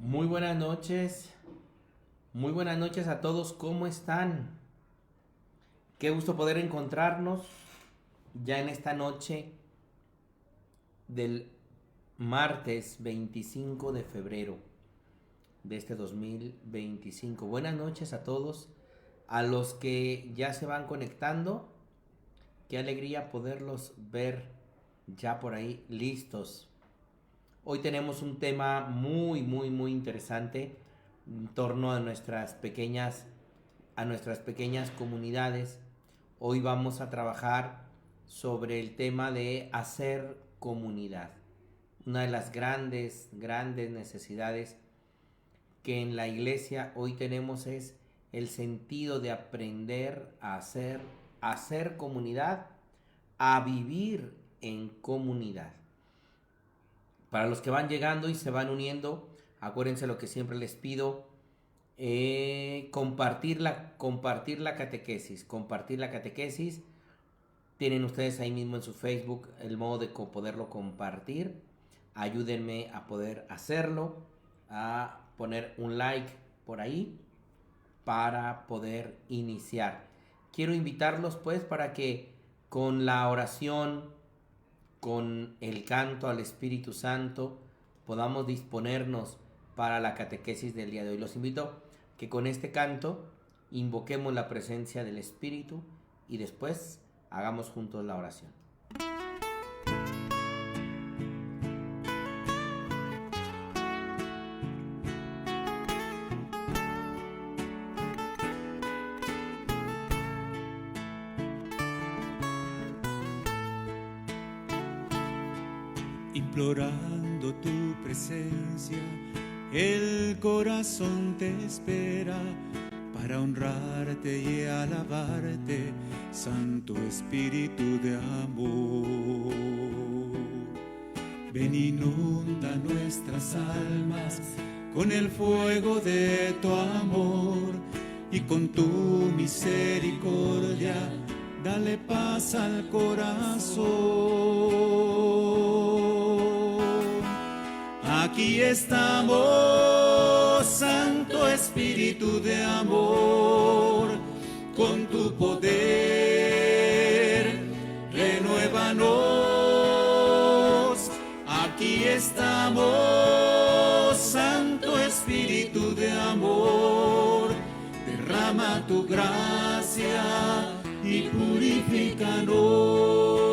Muy buenas noches a todos, ¿cómo están? Qué gusto poder encontrarnos ya en esta noche del martes 25 de febrero de este 2025. Buenas noches a todos, a los que ya se van conectando, qué alegría poderlos ver ya por ahí listos. Hoy tenemos un tema muy interesante en torno a nuestras pequeñas comunidades. Hoy vamos a trabajar sobre el tema de hacer comunidad. Una de las grandes necesidades que en la iglesia hoy tenemos es el sentido de aprender a hacer comunidad, a vivir en comunidad. Para los que van llegando y se van uniendo, acuérdense lo que siempre les pido, compartir la catequesis. Compartir la catequesis. Tienen ustedes ahí mismo en su Facebook el modo de poderlo compartir. Ayúdenme a poder hacerlo, a poner un like por ahí para poder iniciar. Quiero invitarlos pues para que con la oración, con el canto al Espíritu Santo, podamos disponernos para la catequesis del día de hoy. Los invito que con este canto invoquemos la presencia del Espíritu y después hagamos juntos la oración. Implorando tu presencia, el corazón te espera para honrarte y alabarte, Santo Espíritu de amor. Ven, inunda nuestras almas con el fuego de tu amor y con tu misericordia dale paz al corazón. Aquí estamos, Santo Espíritu de amor, con tu poder, renuévanos. Aquí estamos, Santo Espíritu de amor, derrama tu gracia y purifícanos.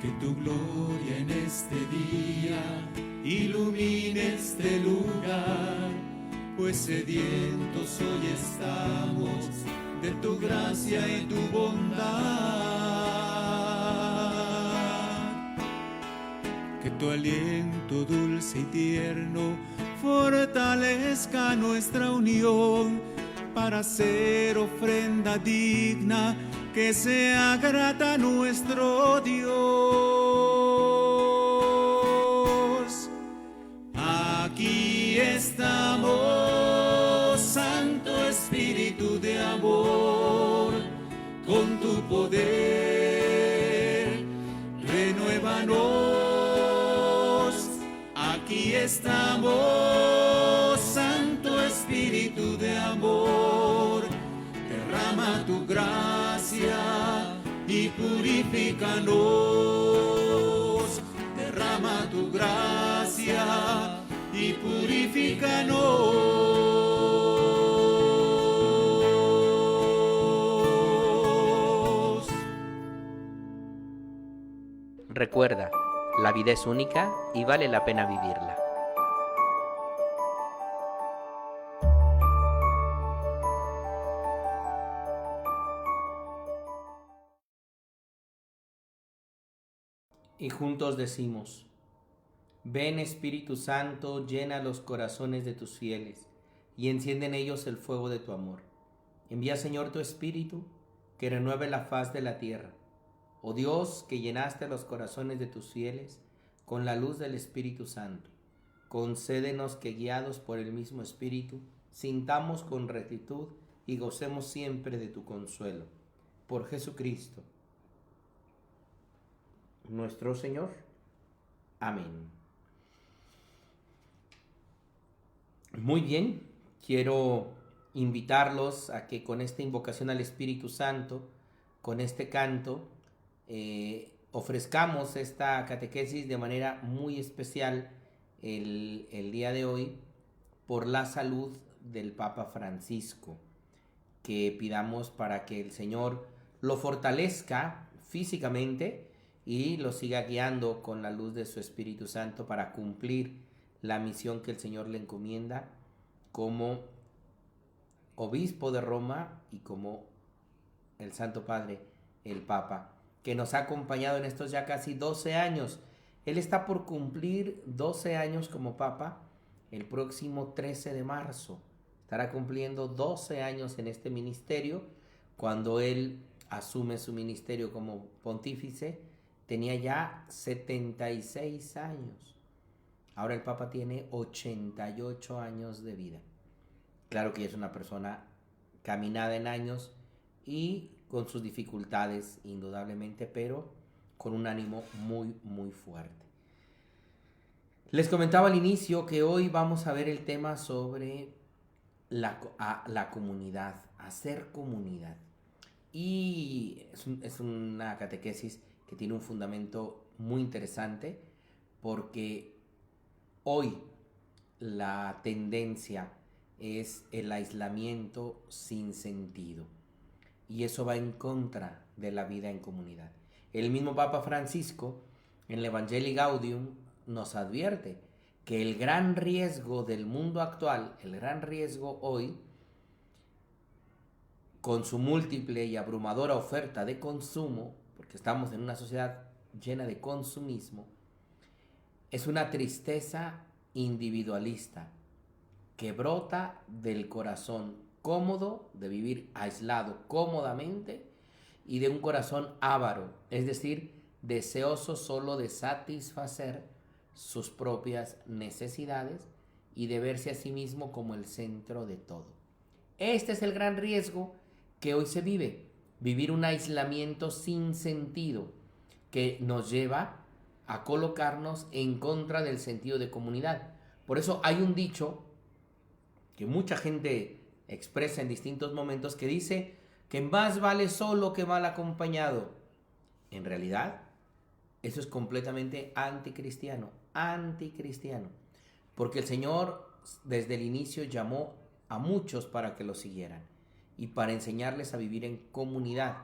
Que tu gloria en este día ilumine este lugar, pues sedientos hoy estamos de tu gracia y tu bondad. Que tu aliento dulce y tierno fortalezca nuestra unión para ser ofrenda digna que sea grata a nuestro Dios. Aquí estamos, Santo Espíritu de amor, con tu poder, renuévanos. Aquí estamos, Santo Espíritu de amor, derrama tu gracia y purifícanos. Derrama tu gracia y purifícanos. Recuerda, la vida es única y vale la pena vivirla. Y juntos decimos: ven Espíritu Santo, llena los corazones de tus fieles y enciende en ellos el fuego de tu amor. Envía, Señor, tu Espíritu, que renueve la faz de la tierra. Oh Dios, que llenaste los corazones de tus fieles con la luz del Espíritu Santo, concédenos que, guiados por el mismo Espíritu, sintamos con rectitud y gocemos siempre de tu consuelo. Por Jesucristo, nuestro Señor. Amén. Muy bien, quiero invitarlos a que con esta invocación al Espíritu Santo, con este canto, ofrezcamos esta catequesis de manera muy especial el día de hoy por la salud del Papa Francisco, que pidamos para que el Señor lo fortalezca físicamente y lo siga guiando con la luz de su Espíritu Santo para cumplir la misión que el Señor le encomienda como obispo de Roma y como el Santo Padre, el Papa, que nos ha acompañado en estos ya casi 12 años. Él está por cumplir 12 años como Papa el próximo 13 de marzo. Estará cumpliendo 12 años en este ministerio. Cuando él asume su ministerio como pontífice, tenía ya 76 años. Ahora el Papa tiene 88 años de vida. Claro que es una persona caminada en años y con sus dificultades, indudablemente, pero con un ánimo muy, muy fuerte. Les comentaba al inicio que hoy vamos a ver el tema sobre la comunidad, hacer comunidad. Y es una catequesis que tiene un fundamento muy interesante porque hoy la tendencia es el aislamiento sin sentido y eso va en contra de la vida en comunidad. El mismo Papa Francisco en el Evangelii Gaudium nos advierte que el gran riesgo del mundo actual, el gran riesgo hoy, con su múltiple y abrumadora oferta de consumo, porque estamos en una sociedad llena de consumismo, es una tristeza individualista que brota del corazón cómodo, de vivir aislado cómodamente, y de un corazón avaro, es decir, deseoso solo de satisfacer sus propias necesidades y de verse a sí mismo como el centro de todo. Este es el gran riesgo que hoy se vive, vivir un aislamiento sin sentido que nos lleva a colocarnos en contra del sentido de comunidad. Por eso hay un dicho que mucha gente expresa en distintos momentos que dice que más vale solo que mal acompañado. En realidad, eso es completamente anticristiano, porque el Señor desde el inicio llamó a muchos para que lo siguieran y para enseñarles a vivir en comunidad.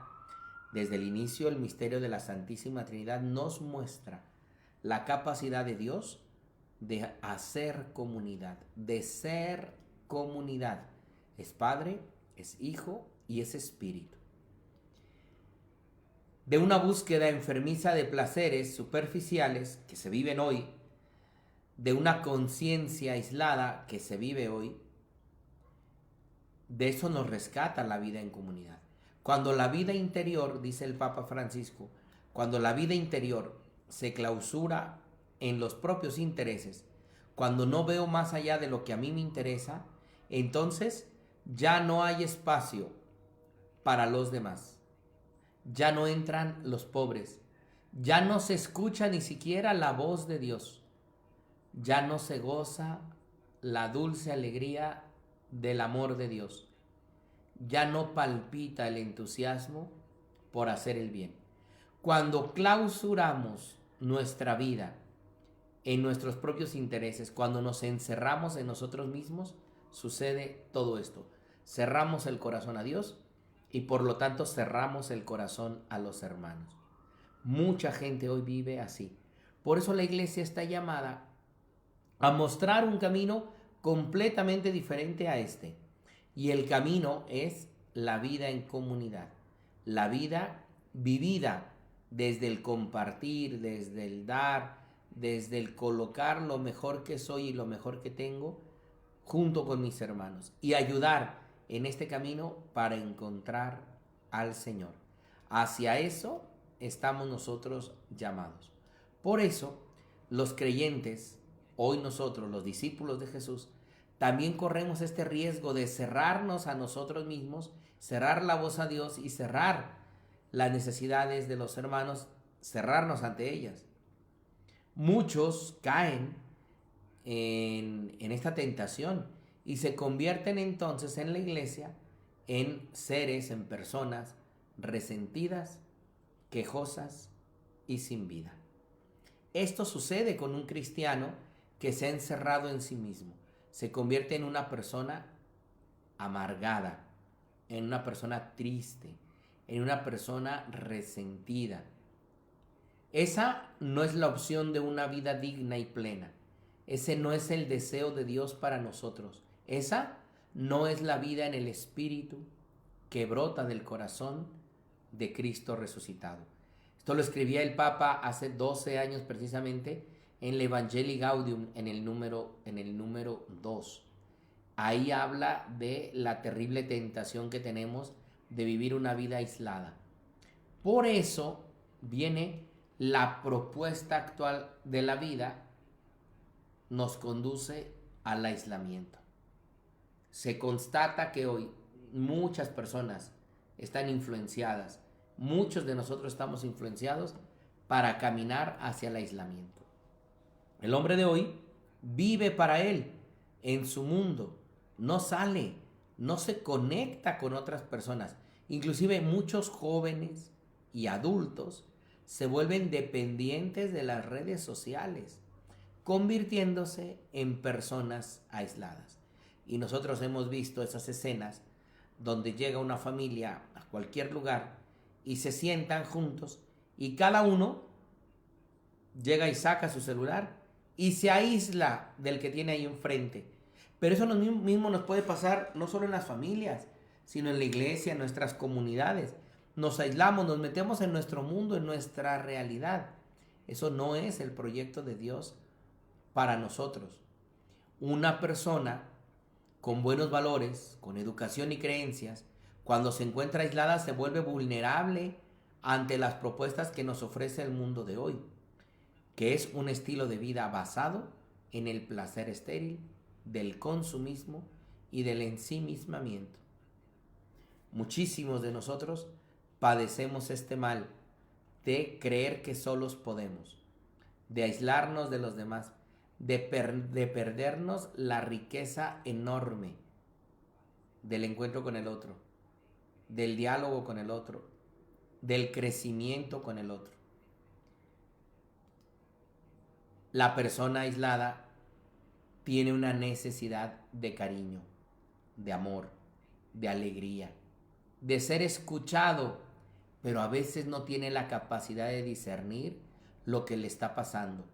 Desde el inicio, el misterio de la Santísima Trinidad nos muestra la capacidad de Dios de hacer comunidad, de ser comunidad. Es Padre, es Hijo y es Espíritu. De una búsqueda enfermiza de placeres superficiales que se viven hoy, de una conciencia aislada que se vive hoy, de eso nos rescata la vida en comunidad. Cuando la vida interior, dice el Papa Francisco, cuando la vida interior se clausura en los propios intereses, cuando no veo más allá de lo que a mí me interesa, entonces ya no hay espacio para los demás. Ya no entran los pobres. Ya no se escucha ni siquiera la voz de Dios. Ya no se goza la dulce alegría del amor de Dios. Ya no palpita el entusiasmo por hacer el bien. Cuando clausuramos nuestra vida en nuestros propios intereses, cuando nos encerramos en nosotros mismos, sucede todo esto. Cerramos el corazón a Dios y por lo tanto cerramos el corazón a los hermanos. Mucha gente hoy vive así. Por eso la iglesia está llamada a mostrar un camino completamente diferente a este. Y el camino es la vida en comunidad, la vida vivida desde el compartir, desde el dar, desde el colocar lo mejor que soy y lo mejor que tengo junto con mis hermanos y ayudar en este camino para encontrar al Señor. Hacia eso estamos nosotros llamados. Por eso los creyentes, hoy nosotros los discípulos de Jesús, también corremos este riesgo de cerrarnos a nosotros mismos, cerrar la voz a Dios y cerrar las necesidades de los hermanos, cerrarnos ante ellas. Muchos caen en esta tentación y se convierten entonces en la iglesia en seres, en personas resentidas, quejosas y sin vida. Esto sucede con un cristiano que se ha encerrado en sí mismo. Se convierte en una persona amargada, en una persona triste, en una persona resentida. Esa no es la opción de una vida digna y plena. Ese no es el deseo de Dios para nosotros. Esa no es la vida en el Espíritu que brota del corazón de Cristo resucitado. Esto lo escribía el Papa hace 12 años precisamente en el Evangelii Gaudium, en el número 2. Ahí habla de la terrible tentación que tenemos de vivir una vida aislada. Por eso viene la propuesta actual de la vida, nos conduce al aislamiento. Se constata que hoy muchas personas están influenciadas, muchos de nosotros estamos influenciados para caminar hacia el aislamiento. El hombre de hoy vive para él, en su mundo, no sale, no se conecta con otras personas. Inclusive muchos jóvenes y adultos se vuelven dependientes de las redes sociales, convirtiéndose en personas aisladas. Y nosotros hemos visto esas escenas donde llega una familia a cualquier lugar y se sientan juntos y cada uno llega y saca su celular y se aísla del que tiene ahí enfrente. Pero eso mismo nos puede pasar no solo en las familias, sino en la iglesia, en nuestras comunidades. Nos aislamos, nos metemos en nuestro mundo, en nuestra realidad. Eso no es el proyecto de Dios para nosotros. Una persona con buenos valores, con educación y creencias, cuando se encuentra aislada se vuelve vulnerable ante las propuestas que nos ofrece el mundo de hoy, que es un estilo de vida basado en el placer estéril, del consumismo y del ensimismamiento. Muchísimos de nosotros padecemos este mal de creer que solos podemos, de aislarnos de los demás, de perdernos la riqueza enorme del encuentro con el otro, del diálogo con el otro, del crecimiento con el otro. La persona aislada tiene una necesidad de cariño, de amor, de alegría, de ser escuchado, pero a veces no tiene la capacidad de discernir lo que le está pasando,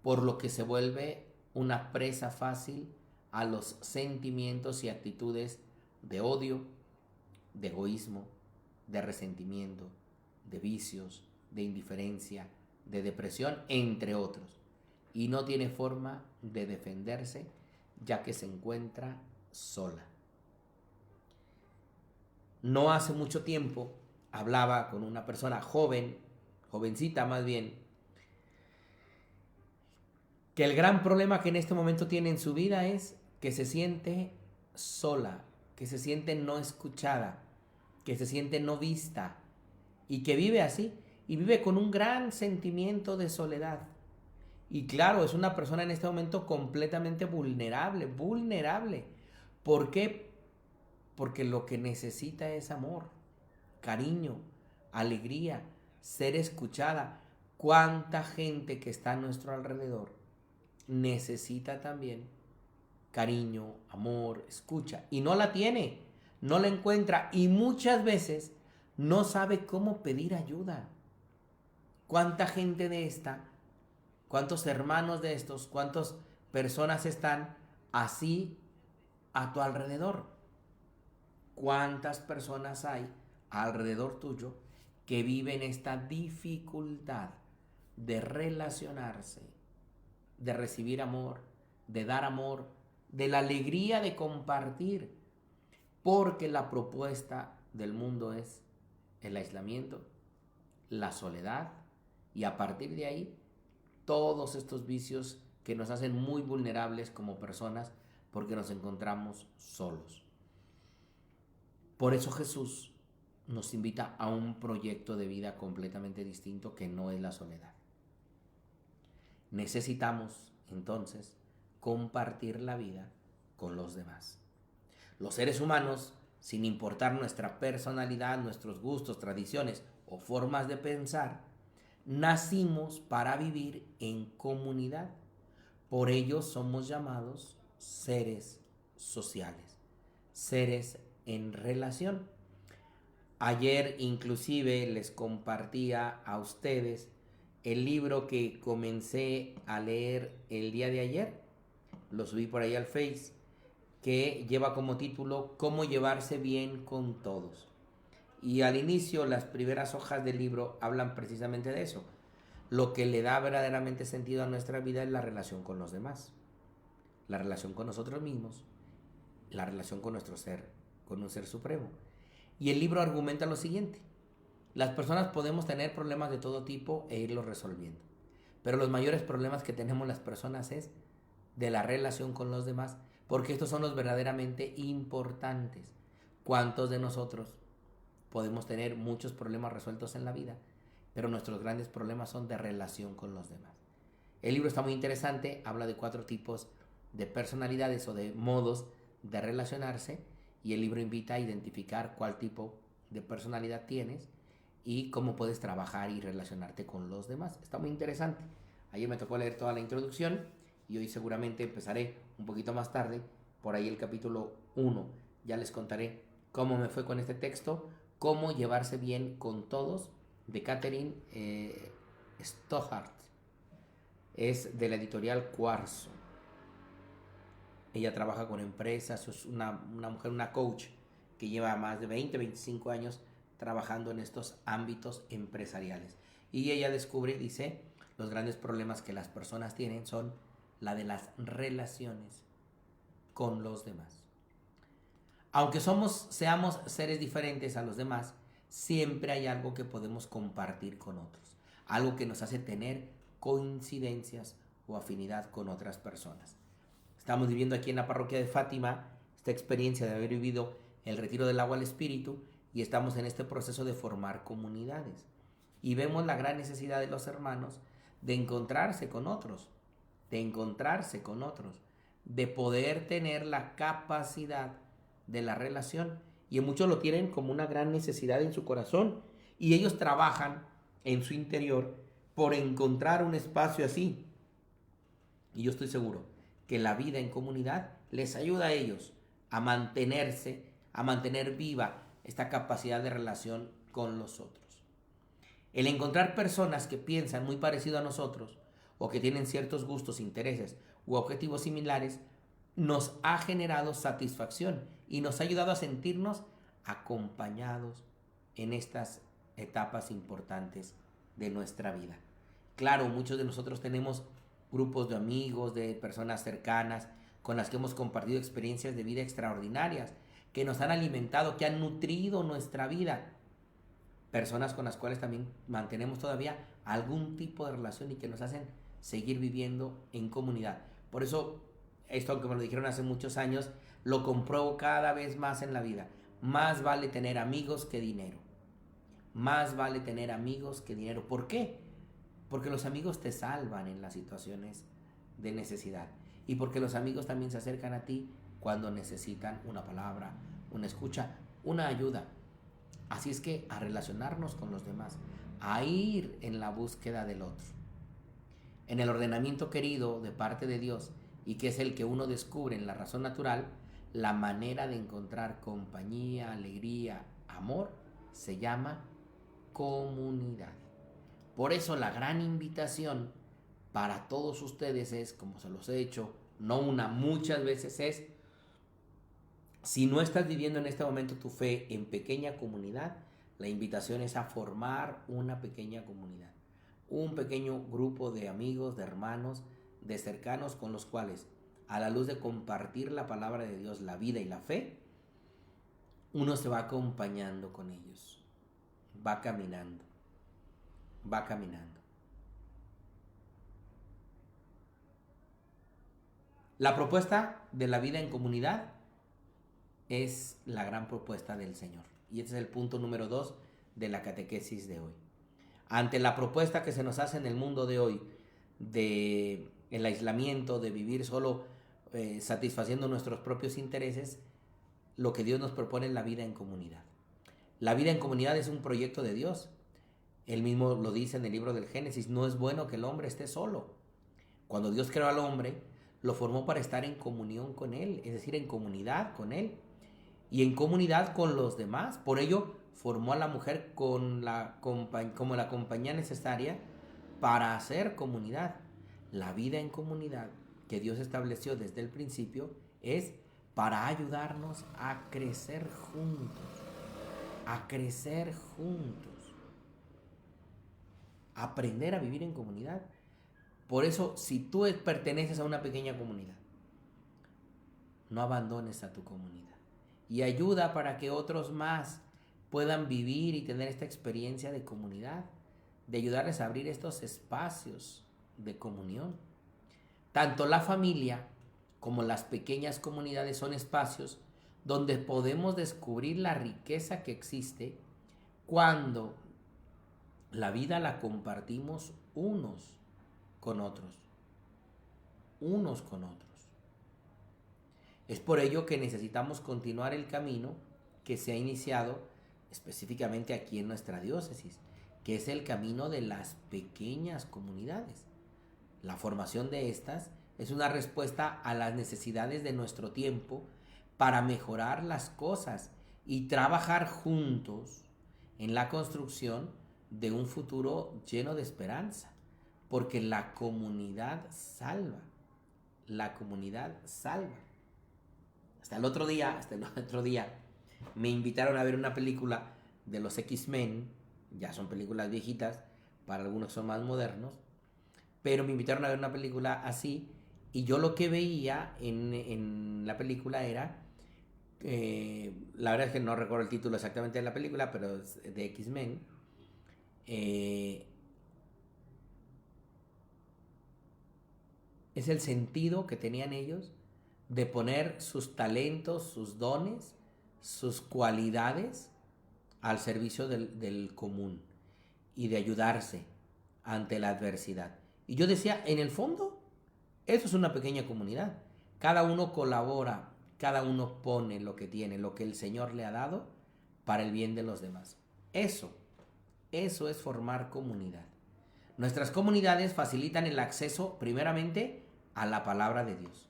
por lo que se vuelve una presa fácil a los sentimientos y actitudes de odio, de egoísmo, de resentimiento, de vicios, de indiferencia, de depresión, entre otros. Y no tiene forma de defenderse, ya que se encuentra sola. No hace mucho tiempo hablaba con una persona jovencita más bien, que el gran problema que en este momento tiene en su vida es que se siente sola, que se siente no escuchada, que se siente no vista y que vive así, y vive con un gran sentimiento de soledad. Y claro, es una persona en este momento completamente vulnerable. ¿Por qué? Porque lo que necesita es amor, cariño, alegría, ser escuchada. ¿Cuánta gente que está a nuestro alrededor necesita también cariño, amor, escucha? Y no la tiene, no la encuentra y muchas veces no sabe cómo pedir ayuda. ¿Cuánta gente de esta? ¿Cuántos hermanos de estos? ¿Cuántas personas están así a tu alrededor? ¿Cuántas personas hay alrededor tuyo que viven esta dificultad de relacionarse, de recibir amor, de dar amor, de la alegría de compartir? Porque la propuesta del mundo es el aislamiento, la soledad y a partir de ahí todos estos vicios que nos hacen muy vulnerables como personas porque nos encontramos solos. Por eso Jesús nos invita a un proyecto de vida completamente distinto que no es la soledad. Necesitamos, entonces, compartir la vida con los demás. Los seres humanos, sin importar nuestra personalidad, nuestros gustos, tradiciones o formas de pensar, nacimos para vivir en comunidad. Por ello somos llamados seres sociales, seres en relación. Ayer inclusive les compartía a ustedes el libro que comencé a leer el día de ayer. Lo subí por ahí al Face, que lleva como título Cómo llevarse bien con todos. Y al inicio, las primeras hojas del libro hablan precisamente de eso. Lo que le da verdaderamente sentido a nuestra vida es la relación con los demás, la relación con nosotros mismos, la relación con nuestro ser, con un ser supremo. Y el libro argumenta lo siguiente: las personas podemos tener problemas de todo tipo e irlos resolviendo, pero los mayores problemas que tenemos las personas es de la relación con los demás, porque estos son los verdaderamente importantes. ¿Cuántos de nosotros podemos tener muchos problemas resueltos en la vida, pero nuestros grandes problemas son de relación con los demás? El libro está muy interesante, habla de 4 tipos de personalidades o de modos de relacionarse, y el libro invita a identificar cuál tipo de personalidad tienes y cómo puedes trabajar y relacionarte con los demás. Está muy interesante. Ayer me tocó leer toda la introducción y hoy seguramente empezaré un poquito más tarde, por ahí el capítulo 1. Ya les contaré cómo me fue con este texto, Cómo llevarse bien con todos, de Catherine Stothard. Es de la editorial Cuarzo. Ella trabaja con empresas, es una mujer, una coach que lleva más de 25 años trabajando en estos ámbitos empresariales. Y ella descubre, dice, los grandes problemas que las personas tienen son la de las relaciones con los demás. Aunque seamos seres diferentes a los demás, siempre hay algo que podemos compartir con otros, algo que nos hace tener coincidencias o afinidad con otras personas. Estamos viviendo aquí en la parroquia de Fátima esta experiencia de haber vivido el retiro del agua al Espíritu y estamos en este proceso de formar comunidades. Y vemos la gran necesidad de los hermanos de encontrarse con otros, de poder tener la capacidad de la relación. Y muchos lo tienen como una gran necesidad en su corazón y ellos trabajan en su interior por encontrar un espacio así. Y yo estoy seguro que la vida en comunidad les ayuda a ellos a mantenerse, a mantener viva esta capacidad de relación con los otros. El encontrar personas que piensan muy parecido a nosotros o que tienen ciertos gustos, intereses u objetivos similares nos ha generado satisfacción y nos ha ayudado a sentirnos acompañados en estas etapas importantes de nuestra vida. Claro, muchos de nosotros tenemos grupos de amigos, de personas cercanas con las que hemos compartido experiencias de vida extraordinarias, que nos han alimentado, que han nutrido nuestra vida. Personas con las cuales también mantenemos todavía algún tipo de relación y que nos hacen seguir viviendo en comunidad. Por eso, esto, aunque me lo dijeron hace muchos años, lo compruebo cada vez más en la vida. Más vale tener amigos que dinero. Más vale tener amigos que dinero. ¿Por qué? Porque los amigos te salvan en las situaciones de necesidad. Y porque los amigos también se acercan a ti cuando necesitan una palabra, una escucha, una ayuda. Así es que a relacionarnos con los demás, a ir en la búsqueda del otro. En el ordenamiento querido de parte de Dios, y que es el que uno descubre en la razón natural, la manera de encontrar compañía, alegría, amor, se llama comunidad. Por eso la gran invitación para todos ustedes es, como se los he hecho, no una, muchas veces es, si no estás viviendo en este momento tu fe en pequeña comunidad, la invitación es a formar una pequeña comunidad, un pequeño grupo de amigos, de hermanos, de cercanos con los cuales, a la luz de compartir la palabra de Dios, la vida y la fe, uno se va acompañando con ellos, va caminando. La propuesta de la vida en comunidad es la gran propuesta del Señor. Y este es el punto número 2 de la catequesis de hoy. Ante la propuesta que se nos hace en el mundo de hoy de el aislamiento, de vivir solo satisfaciendo nuestros propios intereses, lo que Dios nos propone es la vida en comunidad. La vida en comunidad es un proyecto de Dios. Él mismo lo dice en el libro del Génesis, no es bueno que el hombre esté solo. Cuando Dios creó al hombre, lo formó para estar en comunión con Él, es decir, en comunidad con Él y en comunidad con los demás. Por ello, formó a la mujer como la compañía necesaria para hacer comunidad. La vida en comunidad que Dios estableció desde el principio es para ayudarnos a crecer juntos, aprender a vivir en comunidad. Por eso, si tú perteneces a una pequeña comunidad, no abandones a tu comunidad y ayuda para que otros más puedan vivir y tener esta experiencia de comunidad, de ayudarles a abrir estos espacios de comunión. Tanto la familia como las pequeñas comunidades son espacios donde podemos descubrir la riqueza que existe cuando la vida la compartimos unos con otros. Es por ello que necesitamos continuar el camino que se ha iniciado específicamente aquí en nuestra diócesis, que es el camino de las pequeñas comunidades. La formación de estas es una respuesta a las necesidades de nuestro tiempo para mejorar las cosas y trabajar juntos en la construcción de un futuro lleno de esperanza, porque la comunidad salva. Hasta el otro día me invitaron a ver una película de los X-Men, ya son películas viejitas, para algunos son más modernos, pero me invitaron a ver una película así, y yo lo que veía en la película era, la verdad es que no recuerdo el título exactamente de la película, pero es de X-Men, es el sentido que tenían ellos de poner sus talentos, sus dones, sus cualidades al servicio del común y de ayudarse ante la adversidad. Y yo decía, en el fondo, eso es una pequeña comunidad. Cada uno colabora, cada uno pone lo que tiene, lo que el Señor le ha dado para el bien de los demás. Eso es formar comunidad. Nuestras comunidades facilitan el acceso, primeramente, a la palabra de Dios.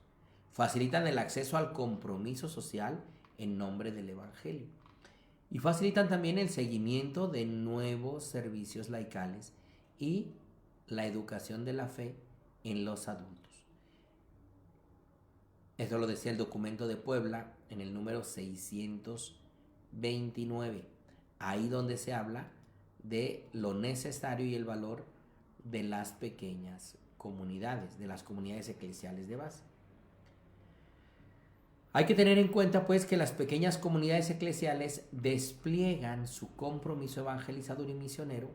Facilitan el acceso al compromiso social en nombre del Evangelio. Y facilitan también el seguimiento de nuevos servicios laicales y la educación de la fe en los adultos. Esto lo decía el documento de Puebla en el número 629, ahí donde se habla de lo necesario y el valor de las pequeñas comunidades, de las comunidades eclesiales de base. Hay que tener en cuenta pues que las pequeñas comunidades eclesiales despliegan su compromiso evangelizador y misionero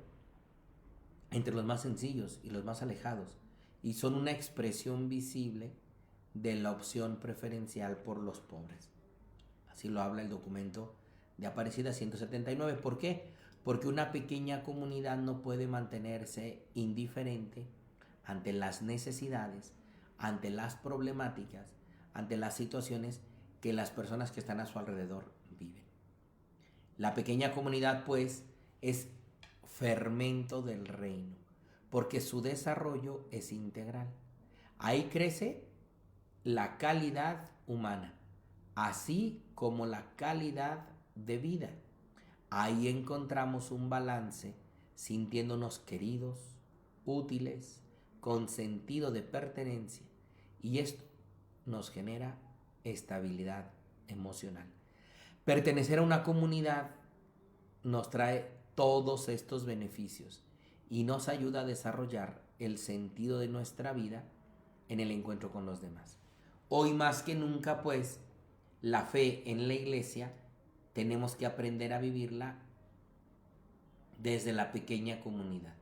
entre los más sencillos y los más alejados, y son una expresión visible de la opción preferencial por los pobres. Así lo habla el documento de Aparecida 179. ¿Por qué? Porque una pequeña comunidad no puede mantenerse indiferente ante las necesidades, ante las problemáticas, ante las situaciones que las personas que están a su alrededor viven. La pequeña comunidad, pues, es fermento del reino, porque su desarrollo es integral. Ahí crece la calidad humana, así como la calidad de vida. Ahí encontramos un balance, sintiéndonos queridos, útiles, con sentido de pertenencia, y esto nos genera estabilidad emocional. Pertenecer a una comunidad nos trae todos estos beneficios y nos ayuda a desarrollar el sentido de nuestra vida en el encuentro con los demás. Hoy más que nunca, pues, la fe en la iglesia tenemos que aprender a vivirla desde la pequeña comunidad.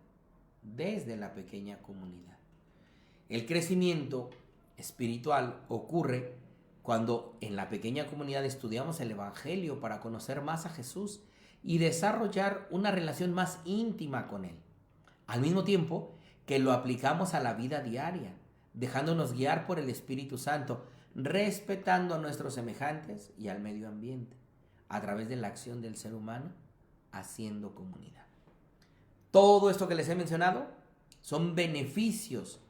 El crecimiento espiritual ocurre cuando en la pequeña comunidad estudiamos el Evangelio para conocer más a Jesús y desarrollar una relación más íntima con Él, al mismo tiempo que lo aplicamos a la vida diaria, dejándonos guiar por el Espíritu Santo, respetando a nuestros semejantes y al medio ambiente, a través de la acción del ser humano, haciendo comunidad. Todo esto que les he mencionado son beneficios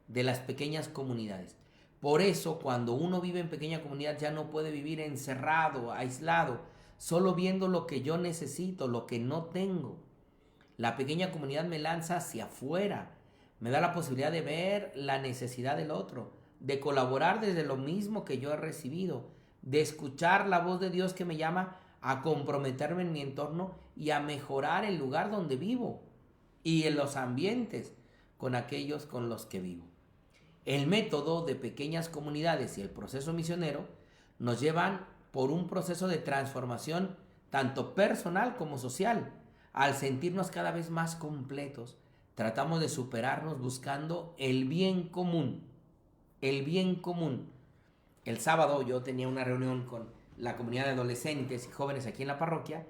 de las pequeñas comunidades. Por eso, cuando uno vive en pequeña comunidad, ya no puede vivir encerrado, aislado, solo viendo lo que yo necesito, lo que no tengo. La pequeña comunidad me lanza hacia afuera, me da la posibilidad de ver la necesidad del otro, de colaborar desde lo mismo que yo he recibido, de escuchar la voz de Dios que me llama a comprometerme en mi entorno y a mejorar el lugar donde vivo y en los ambientes con aquellos con los que vivo. El método de pequeñas comunidades y el proceso misionero nos llevan por un proceso de transformación tanto personal como social. Al sentirnos cada vez más completos, tratamos de superarnos buscando el bien común. El bien común. El sábado yo tenía una reunión con la comunidad de adolescentes y jóvenes aquí en la parroquia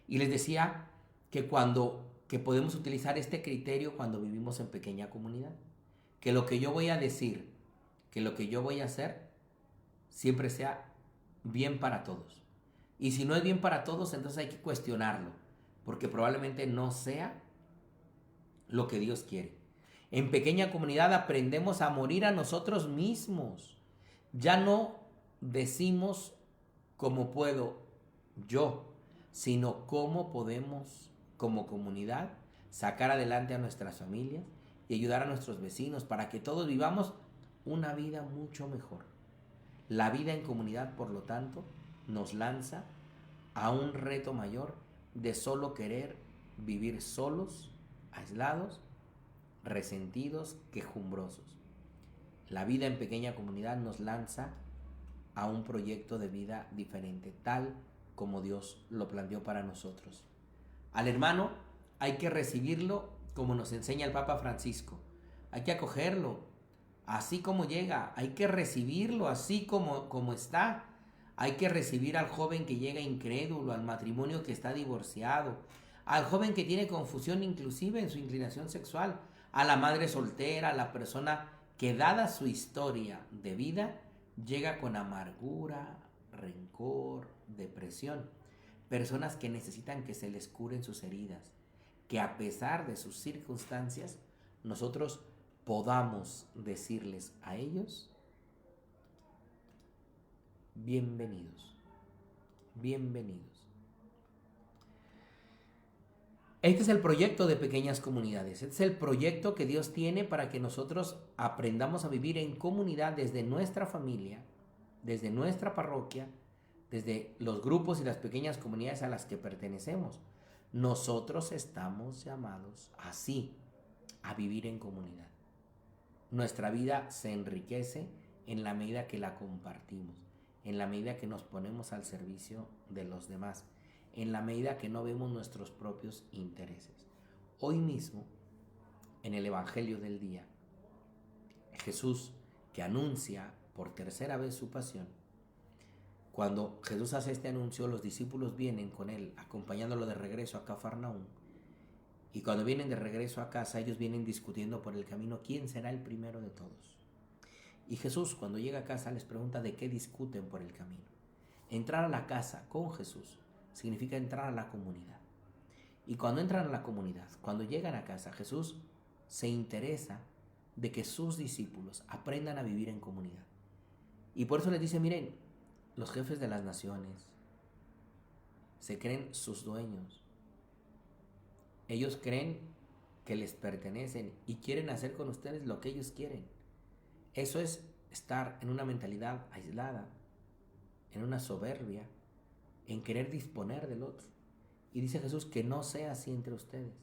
y les decía que podemos utilizar este criterio cuando vivimos en pequeña comunidad. Que lo que yo voy a decir, que lo que yo voy a hacer, siempre sea bien para todos. Y si no es bien para todos, entonces hay que cuestionarlo, porque probablemente no sea lo que Dios quiere. En pequeña comunidad aprendemos a morir a nosotros mismos. Ya no decimos cómo puedo yo, sino cómo podemos como comunidad sacar adelante a nuestras familias y ayudar a nuestros vecinos para que todos vivamos una vida mucho mejor. La vida en comunidad, por lo tanto, nos lanza a un reto mayor de solo querer vivir solos, aislados, resentidos, quejumbrosos. La vida en pequeña comunidad nos lanza a un proyecto de vida diferente, tal como Dios lo planteó para nosotros. Al hermano hay que recibirlo como nos enseña el Papa Francisco. Hay que acogerlo así como llega. Hay que recibirlo así como está. Hay que recibir al joven que llega incrédulo, al matrimonio que está divorciado, al joven que tiene confusión inclusive en su inclinación sexual, a la madre soltera, a la persona que dada su historia de vida llega con amargura, rencor, depresión. Personas que necesitan que se les curen sus heridas, que a pesar de sus circunstancias, nosotros podamos decirles a ellos, bienvenidos, bienvenidos. Este es el proyecto de pequeñas comunidades, este es el proyecto que Dios tiene para que nosotros aprendamos a vivir en comunidad desde nuestra familia, desde nuestra parroquia, desde los grupos y las pequeñas comunidades a las que pertenecemos. Nosotros estamos llamados así a vivir en comunidad. Nuestra vida se enriquece en la medida que la compartimos, en la medida que nos ponemos al servicio de los demás, en la medida que no vemos nuestros propios intereses. Hoy mismo, en el Evangelio del día, Jesús, que anuncia por tercera vez su pasión, cuando Jesús hace este anuncio, los discípulos vienen con él, acompañándolo de regreso a Cafarnaúm. Y cuando vienen de regreso a casa, ellos vienen discutiendo por el camino quién será el primero de todos. Y Jesús, cuando llega a casa, les pregunta de qué discuten por el camino. Entrar a la casa con Jesús significa entrar a la comunidad. Y cuando entran a la comunidad, cuando llegan a casa, Jesús se interesa de que sus discípulos aprendan a vivir en comunidad. Y por eso les dice, miren, los jefes de las naciones se creen sus dueños. Ellos creen que les pertenecen y quieren hacer con ustedes lo que ellos quieren. Eso es estar en una mentalidad aislada, en una soberbia, en querer disponer del otro. Y dice Jesús que no sea así entre ustedes,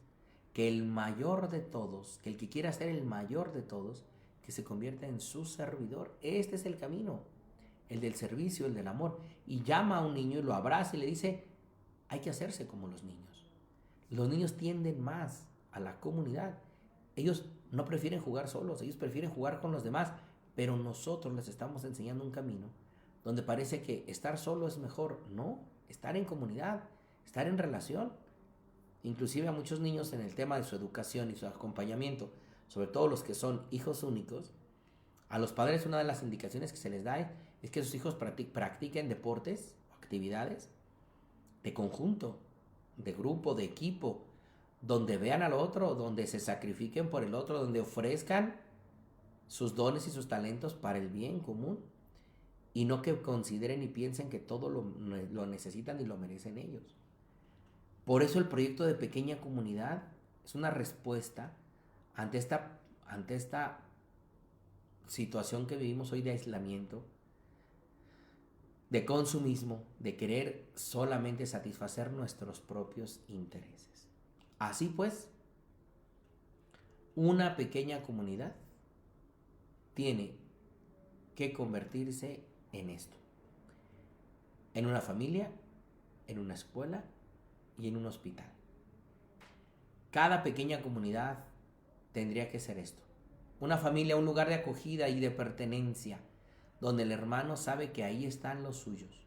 que el mayor de todos, que el que quiera ser el mayor de todos, que se convierta en su servidor. Este es el camino, el del servicio, el del amor. Y llama a un niño y lo abraza y le dice, hay que hacerse como los niños. Los niños tienden más a la comunidad. Ellos no prefieren jugar solos, ellos prefieren jugar con los demás, pero nosotros les estamos enseñando un camino donde parece que estar solo es mejor. No, estar en comunidad, estar en relación. Inclusive a muchos niños en el tema de su educación y su acompañamiento sobre todo los que son hijos únicos, a los padres una de las indicaciones que se les da es que sus hijos practiquen deportes o actividades de conjunto, de grupo, de equipo, donde vean al otro, donde se sacrifiquen por el otro, donde ofrezcan sus dones y sus talentos para el bien común, y no que consideren y piensen que todo lo necesitan y lo merecen ellos. Por eso el proyecto de Pequeña Comunidad es una respuesta ante esta situación que vivimos hoy de aislamiento, de consumismo, de querer solamente satisfacer nuestros propios intereses. Así pues, una pequeña comunidad tiene que convertirse en esto: en una familia, en una escuela y en un hospital. Cada pequeña comunidad tendría que ser esto: una familia, un lugar de acogida y de pertenencia, donde el hermano sabe que ahí están los suyos.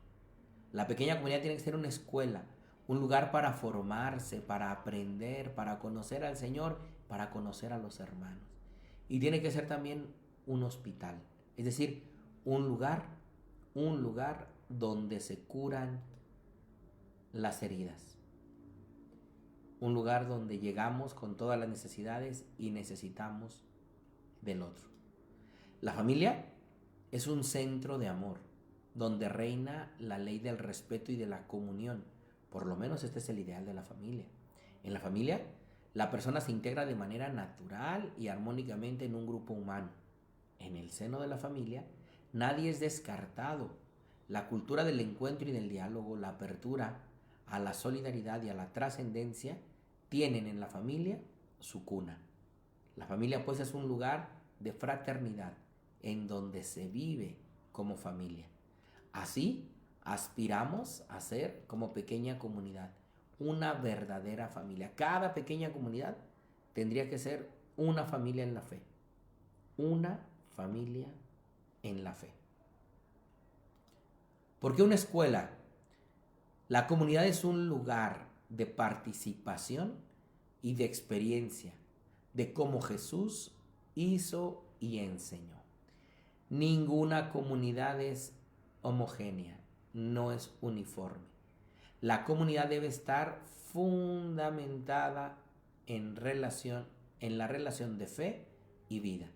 La pequeña comunidad tiene que ser una escuela, un lugar para formarse, para aprender, para conocer al Señor, para conocer a los hermanos. Y tiene que ser también un hospital, es decir, un lugar donde se curan las heridas. Un lugar donde llegamos con todas las necesidades y necesitamos del otro. La familia es un centro de amor, donde reina la ley del respeto y de la comunión. Por lo menos este es el ideal de la familia. En la familia, la persona se integra de manera natural y armónicamente en un grupo humano. En el seno de la familia, nadie es descartado. La cultura del encuentro y del diálogo, la apertura a la solidaridad y a la trascendencia, tienen en la familia su cuna. La familia, pues, es un lugar de fraternidad en donde se vive como familia. Así aspiramos a ser, como pequeña comunidad, una verdadera familia. Cada pequeña comunidad tendría que ser una familia en la fe. Una familia en la fe. Porque una escuela, la comunidad es un lugar de participación y de experiencia de cómo Jesús hizo y enseñó. Ninguna comunidad es homogénea, no es uniforme. La comunidad debe estar fundamentada en la relación de fe y vida,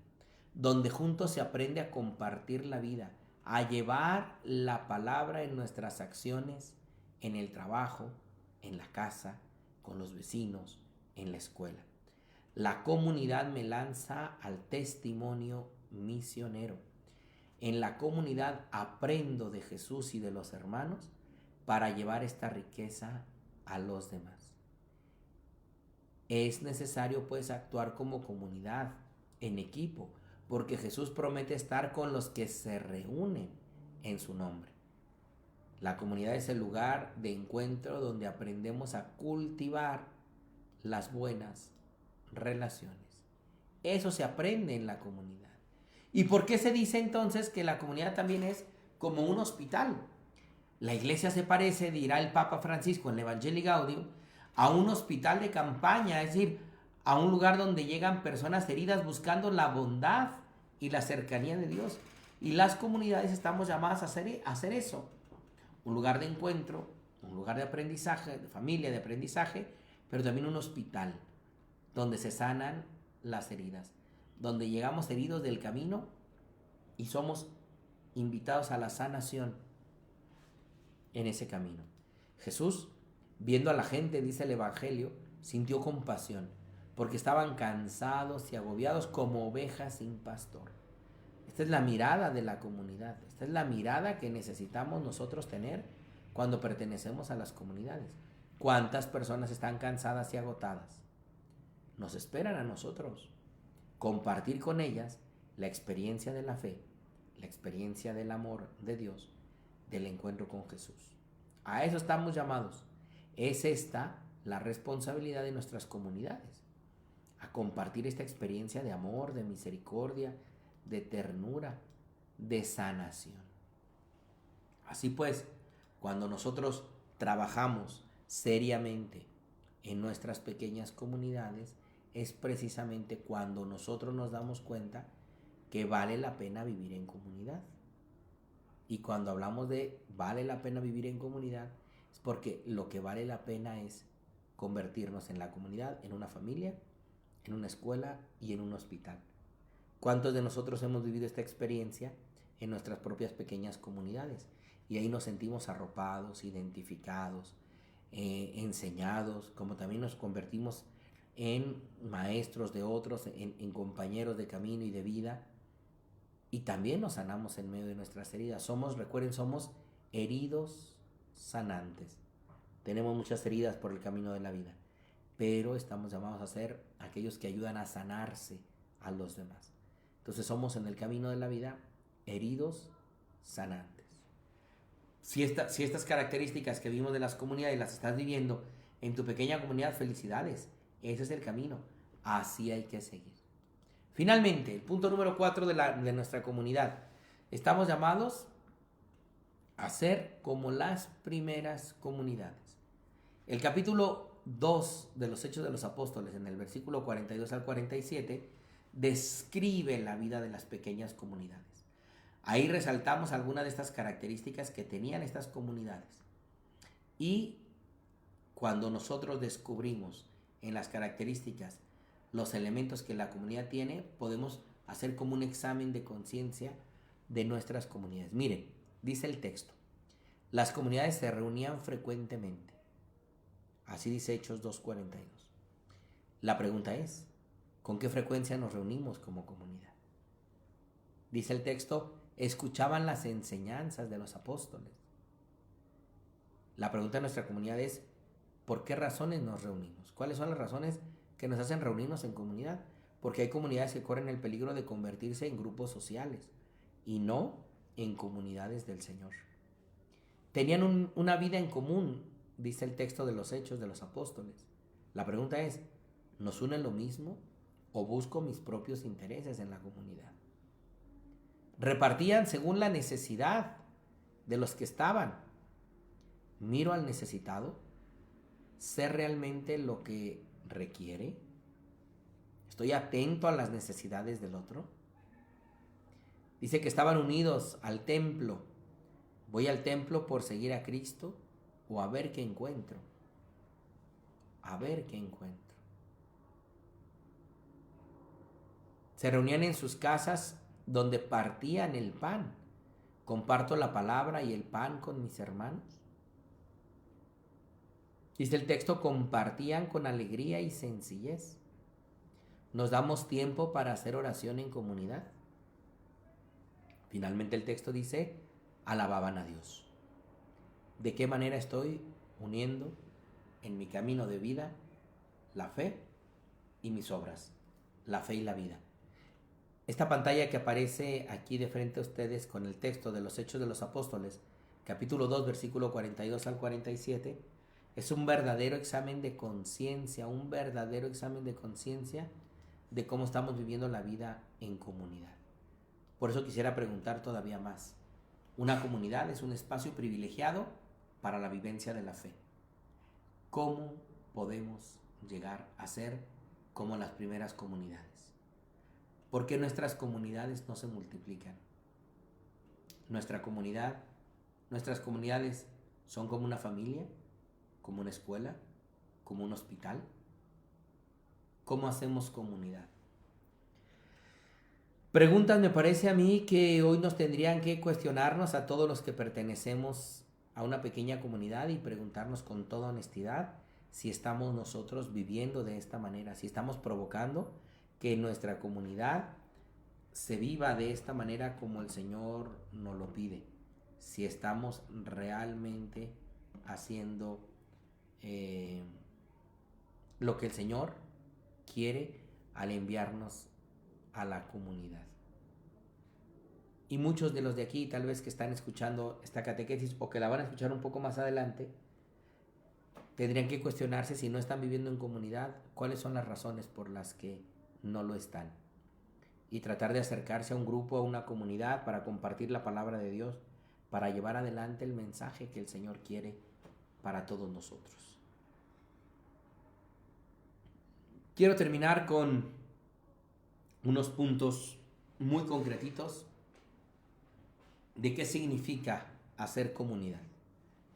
donde juntos se aprende a compartir la vida, a llevar la palabra en nuestras acciones, en el trabajo, en la casa, con los vecinos, en la escuela. La comunidad me lanza al testimonio misionero. En la comunidad aprendo de Jesús y de los hermanos para llevar esta riqueza a los demás. Es necesario, pues, actuar como comunidad, en equipo, porque Jesús promete estar con los que se reúnen en su nombre. La comunidad es el lugar de encuentro donde aprendemos a cultivar las buenas relaciones. Eso se aprende en la comunidad. ¿Y por qué se dice entonces que la comunidad también es como un hospital? La iglesia se parece, dirá el Papa Francisco en el Evangelii Gaudium, a un hospital de campaña, es decir, a un lugar donde llegan personas heridas buscando la bondad y la cercanía de Dios. Y las comunidades estamos llamadas a hacer eso. Un lugar de encuentro, un lugar de aprendizaje, de familia, de aprendizaje, pero también un hospital donde se sanan las heridas, donde llegamos heridos del camino y somos invitados a la sanación en ese camino. Jesús, viendo a la gente, dice el Evangelio, sintió compasión, porque estaban cansados y agobiados como ovejas sin pastor. Esta es la mirada de la comunidad, esta es la mirada que necesitamos nosotros tener cuando pertenecemos a las comunidades. ¿Cuántas personas están cansadas y agotadas? Nos esperan a nosotros compartir con ellas la experiencia de la fe, la experiencia del amor de Dios, del encuentro con Jesús. A eso estamos llamados. Es esta la responsabilidad de nuestras comunidades, a compartir esta experiencia de amor, de misericordia, de ternura, de sanación. Así pues, cuando nosotros trabajamos seriamente en nuestras pequeñas comunidades, es precisamente cuando nosotros nos damos cuenta que vale la pena vivir en comunidad. Y cuando hablamos de vale la pena vivir en comunidad, es porque lo que vale la pena es convertirnos en la comunidad, en una familia, en una escuela y en un hospital. ¿Cuántos de nosotros hemos vivido esta experiencia en nuestras propias pequeñas comunidades? Y ahí nos sentimos arropados, identificados, enseñados, como también nos convertimos en maestros de otros, en compañeros de camino y de vida. Y también nos sanamos en medio de nuestras heridas. Recuerden, somos heridos sanantes. Tenemos muchas heridas por el camino de la vida, pero estamos llamados a ser aquellos que ayudan a sanarse a los demás. Entonces somos en el camino de la vida heridos sanantes. Si estas características que vimos de las comunidades las estás viviendo en tu pequeña comunidad, felicidades. Ese es el camino. Así hay que seguir. Finalmente, el punto número 4 de nuestra comunidad. Estamos llamados a ser como las primeras comunidades. El capítulo 2 de los Hechos de los Apóstoles, en el versículo 42 al 47, describe la vida de las pequeñas comunidades. Ahí resaltamos algunas de estas características que tenían estas comunidades. Y cuando nosotros descubrimos en las características los elementos que la comunidad tiene, podemos hacer como un examen de conciencia de nuestras comunidades. Miren, dice el texto, las comunidades se reunían frecuentemente. Así dice Hechos 2:42. La pregunta es, ¿con qué frecuencia nos reunimos como comunidad? Dice el texto, escuchaban las enseñanzas de los apóstoles. La pregunta de nuestra comunidad es, ¿por qué razones nos reunimos? ¿Cuáles son las razones que nos hacen reunirnos en comunidad? Porque hay comunidades que corren el peligro de convertirse en grupos sociales y no en comunidades del Señor. Tenían una vida en común, dice el texto de los Hechos de los Apóstoles. La pregunta es, ¿nos une lo mismo o busco mis propios intereses en la comunidad? Repartían según la necesidad de los que estaban. Miro al necesitado, sé realmente lo que requiere, estoy atento a las necesidades del otro. Dice que estaban unidos al templo. Voy al templo por seguir a Cristo o a ver qué encuentro. A ver qué encuentro. Se reunían en sus casas donde partían el pan. Comparto la palabra y el pan con mis hermanos. Dice el texto, compartían con alegría y sencillez. Nos damos tiempo para hacer oración en comunidad. Finalmente el texto dice, alababan a Dios. ¿De qué manera estoy uniendo en mi camino de vida la fe y mis obras? La fe y la vida. Esta pantalla que aparece aquí de frente a ustedes con el texto de los Hechos de los Apóstoles, capítulo 2, versículo 42 al 47, es un verdadero examen de conciencia, de cómo estamos viviendo la vida en comunidad. Por eso quisiera preguntar todavía más. Una comunidad es un espacio privilegiado para la vivencia de la fe. ¿Cómo podemos llegar a ser como las primeras comunidades? ¿Por qué nuestras comunidades no se multiplican? Nuestras comunidades son como una familia, como una escuela, como un hospital. ¿Cómo hacemos comunidad? Preguntas me parece a mí que hoy nos tendrían que cuestionarnos a todos los que pertenecemos a una pequeña comunidad y preguntarnos con toda honestidad si estamos nosotros viviendo de esta manera, si estamos provocando que nuestra comunidad se viva de esta manera como el Señor nos lo pide, si estamos realmente haciendo lo que el Señor quiere al enviarnos a la comunidad. Y muchos de los de aquí, tal vez que están escuchando esta catequesis o que la van a escuchar un poco más adelante, tendrían que cuestionarse si no están viviendo en comunidad, cuáles son las razones por las que no lo están. Y tratar de acercarse a un grupo, a una comunidad, para compartir la palabra de Dios, para llevar adelante el mensaje que el Señor quiere para todos nosotros. Quiero terminar con unos puntos muy concretitos de qué significa hacer comunidad.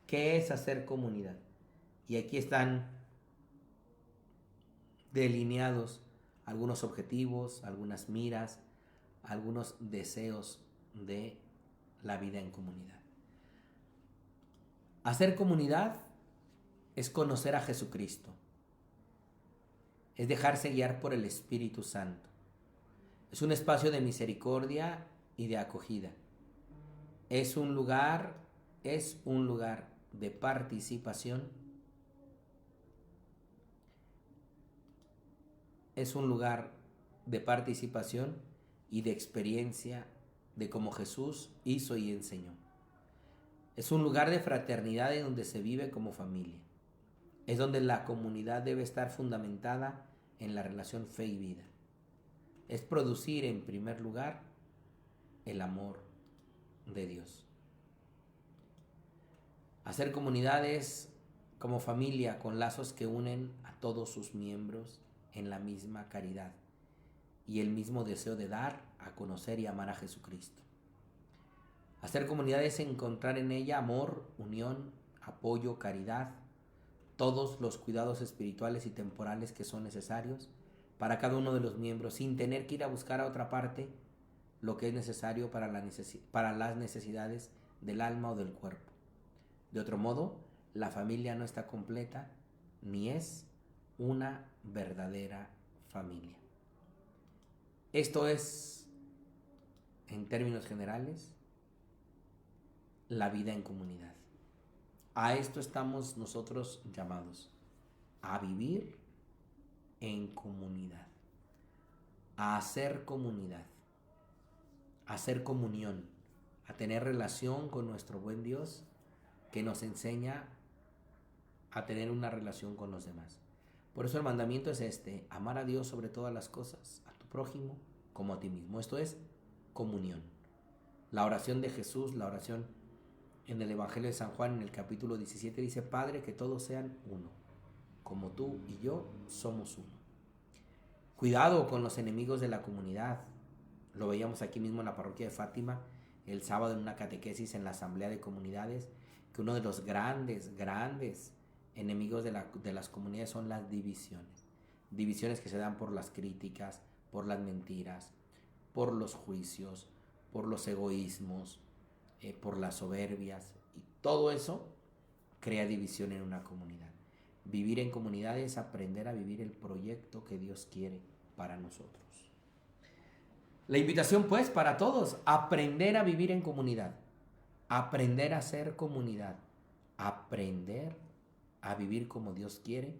¿Qué es hacer comunidad? Y aquí están delineados algunos objetivos, algunas miras, algunos deseos de la vida en comunidad. Hacer comunidad es conocer a Jesucristo, es dejarse guiar por el Espíritu Santo. Es un espacio de misericordia y de acogida. Es un lugar de participación. Es un lugar de participación y de experiencia de cómo Jesús hizo y enseñó. Es un lugar de fraternidad en donde se vive como familia. Es donde la comunidad debe estar fundamentada en la relación fe y vida. Es producir en primer lugar el amor de Dios. Hacer comunidades como familia con lazos que unen a todos sus miembros en la misma caridad y el mismo deseo de dar, a conocer y amar a Jesucristo. Hacer comunidad es encontrar en ella amor, unión, apoyo, caridad, todos los cuidados espirituales y temporales que son necesarios para cada uno de los miembros, sin tener que ir a buscar a otra parte lo que es necesario para las necesidades del alma o del cuerpo. De otro modo, la familia no está completa ni es una verdadera familia. Esto es, en términos generales, la vida en comunidad. A esto estamos nosotros llamados, a vivir en comunidad, a hacer comunidad, a hacer comunión, a tener relación con nuestro buen Dios que nos enseña a tener una relación con los demás. Por eso el mandamiento es este: amar a Dios sobre todas las cosas, a tu prójimo como a ti mismo. Esto es comunión. La oración de Jesús, la oración en el Evangelio de San Juan, en el capítulo 17, dice: Padre, que todos sean uno, como tú y yo somos uno. Cuidado con los enemigos de la comunidad. Lo veíamos aquí mismo en la parroquia de Fátima, el sábado en una catequesis en la asamblea de comunidades, que uno de los grandes enemigos de las comunidades son las divisiones. Divisiones que se dan por las críticas, por las mentiras, por los juicios, por los egoísmos, por las soberbias. Y todo eso crea división en una comunidad. Vivir en comunidad es aprender a vivir el proyecto que Dios quiere para nosotros. La invitación, pues, para todos: aprender a vivir en comunidad, aprender a ser comunidad, aprender a vivir como Dios quiere,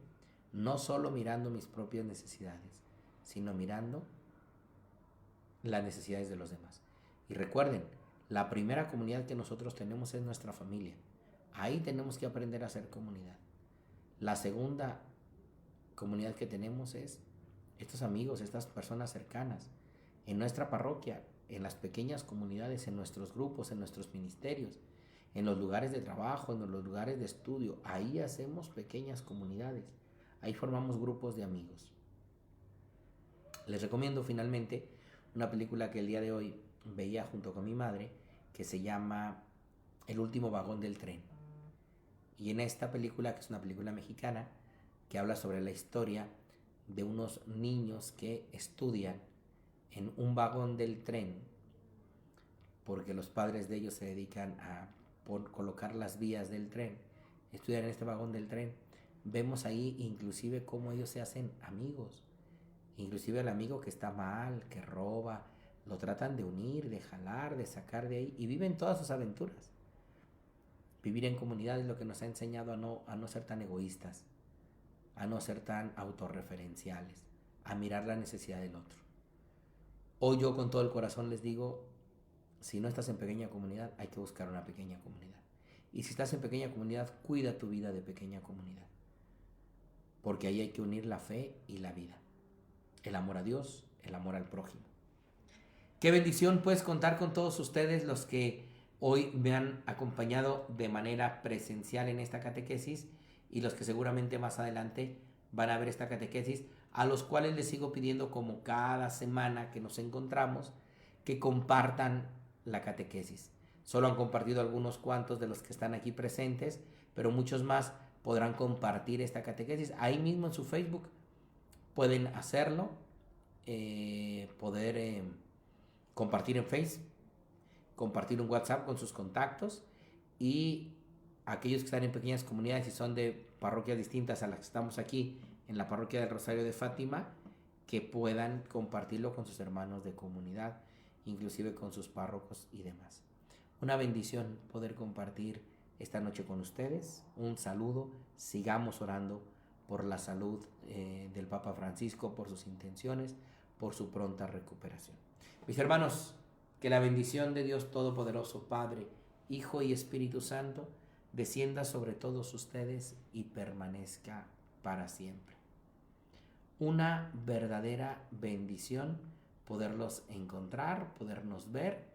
no solo mirando mis propias necesidades, sino mirando las necesidades de los demás. Y recuerden, la primera comunidad que nosotros tenemos es nuestra familia. Ahí tenemos que aprender a ser comunidad. La segunda comunidad que tenemos es estos amigos, estas personas cercanas, en nuestra parroquia, en las pequeñas comunidades, en nuestros grupos, en nuestros ministerios, en los lugares de trabajo, en los lugares de estudio. Ahí hacemos pequeñas comunidades, ahí formamos grupos de amigos. Les recomiendo finalmente una película que el día de hoy veía junto con mi madre, que se llama El último vagón del tren. Y en esta película, que es una película mexicana, que habla sobre la historia de unos niños que estudian en un vagón del tren, porque los padres de ellos se dedican a colocar las vías del tren, estudian en este vagón del tren. Vemos ahí inclusive cómo ellos se hacen amigos, inclusive el amigo que está mal, que roba, lo tratan de unir, de jalar, de sacar de ahí, y viven todas sus aventuras. Vivir en comunidad es lo que nos ha enseñado a no ser tan egoístas, a no ser tan autorreferenciales, a mirar la necesidad del otro. Hoy yo con todo el corazón les digo: si no estás en pequeña comunidad, hay que buscar una pequeña comunidad. Y si estás en pequeña comunidad, cuida tu vida de pequeña comunidad, porque ahí hay que unir la fe y la vida, el amor a Dios, el amor al prójimo. Qué bendición, pues, contar con todos ustedes, los que hoy me han acompañado de manera presencial en esta catequesis, y los que seguramente más adelante van a ver esta catequesis a los cuales les sigo pidiendo como cada semana que nos encontramos, que compartan la catequesis. Solo han compartido algunos cuantos de los que están aquí presentes, pero muchos más podrán compartir esta catequesis. Ahí mismo en su Facebook pueden hacerlo, compartir en Facebook, compartir un WhatsApp con sus contactos, y aquellos que están en pequeñas comunidades y son de parroquias distintas a las que estamos aquí en la parroquia del Rosario de Fátima, que puedan compartirlo con sus hermanos de comunidad, inclusive con sus párrocos y demás. Una bendición poder compartir esta noche con ustedes. Un saludo. Sigamos orando por la salud del Papa Francisco, por sus intenciones, por su pronta recuperación. Mis hermanos, que la bendición de Dios Todopoderoso, Padre, Hijo y Espíritu Santo, descienda sobre todos ustedes y permanezca para siempre. Una verdadera bendición poderlos encontrar, podernos ver.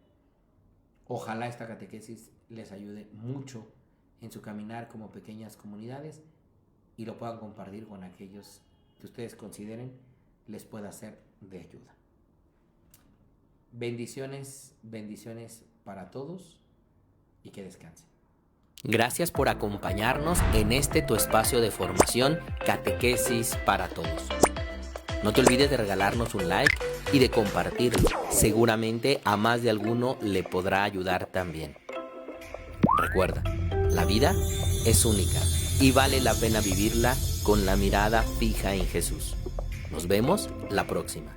Ojalá esta catequesis les ayude mucho en su caminar como pequeñas comunidades y lo puedan compartir con aquellos que ustedes consideren les pueda ser de ayuda. Bendiciones, bendiciones para todos y que descansen. Gracias por acompañarnos en este tu espacio de formación Catequesis para Todos. No te olvides de regalarnos un like y de compartirlo. Seguramente a más de alguno le podrá ayudar también. Recuerda, la vida es única y vale la pena vivirla con la mirada fija en Jesús. Nos vemos la próxima.